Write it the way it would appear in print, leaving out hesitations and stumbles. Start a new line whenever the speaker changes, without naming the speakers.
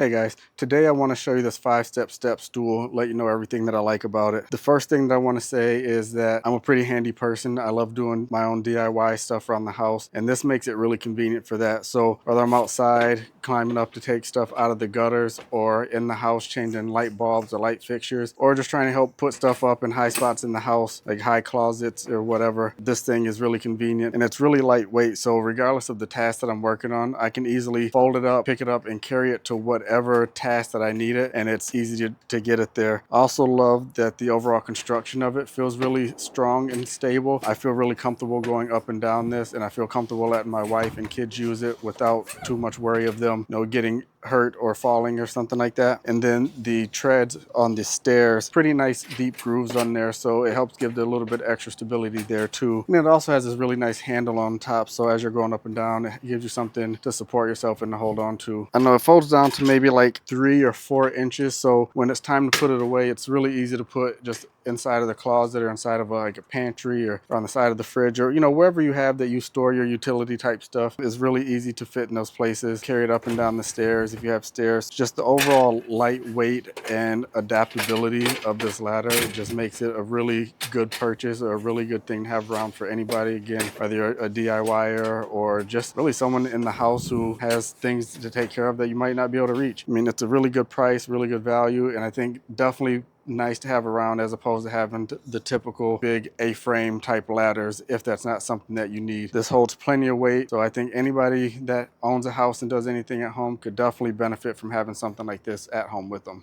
Hey guys, today I want to show you this 5-step stool, let you know everything that I like about it. The first thing that I want to say is that I'm a pretty handy person. I love doing my own DIY stuff around the house, and this makes it really convenient for that. So whether I'm outside climbing up to take stuff out of the gutters, or in the house changing light bulbs or light fixtures, or just trying to help put stuff up in high spots in the house, like high closets or whatever, this thing is really convenient and it's really lightweight. So regardless of the task that I'm working on, I can easily fold it up, pick it up, and carry it to whatever task that I need it, and it's easy to get it there. I also love that the overall construction of it feels really strong and stable. I feel really comfortable going up and down this, and I feel comfortable letting my wife and kids use it without too much worry of them, getting hurt or falling or something like that. And then the treads on the stairs, pretty nice deep grooves on there, so it helps give it a little bit extra stability there too. And it also has this really nice handle on top, so as you're going up and down, it gives you something to support yourself and to hold on to. I know it folds down to maybe like 3 or 4 inches, so when it's time to put it away, it's really easy to put just inside of the closet or inside of like a pantry or on the side of the fridge, or wherever you have that you store your utility type stuff. Is really easy to fit in those places. Carry it up and down the stairs if you have stairs. Just the overall lightweight and adaptability of this ladder, it just makes it a really good purchase, or a really good thing to have around for anybody. Again, whether you're a DIYer or just really someone in the house who has things to take care of that you might not be able to reach. I mean, it's a really good price, really good value, and I think definitely nice to have around, as opposed to having the typical big A-frame type ladders if that's not something that you need. This holds plenty of weight, so I think anybody that owns a house and does anything at home could definitely benefit from having something like this at home with them.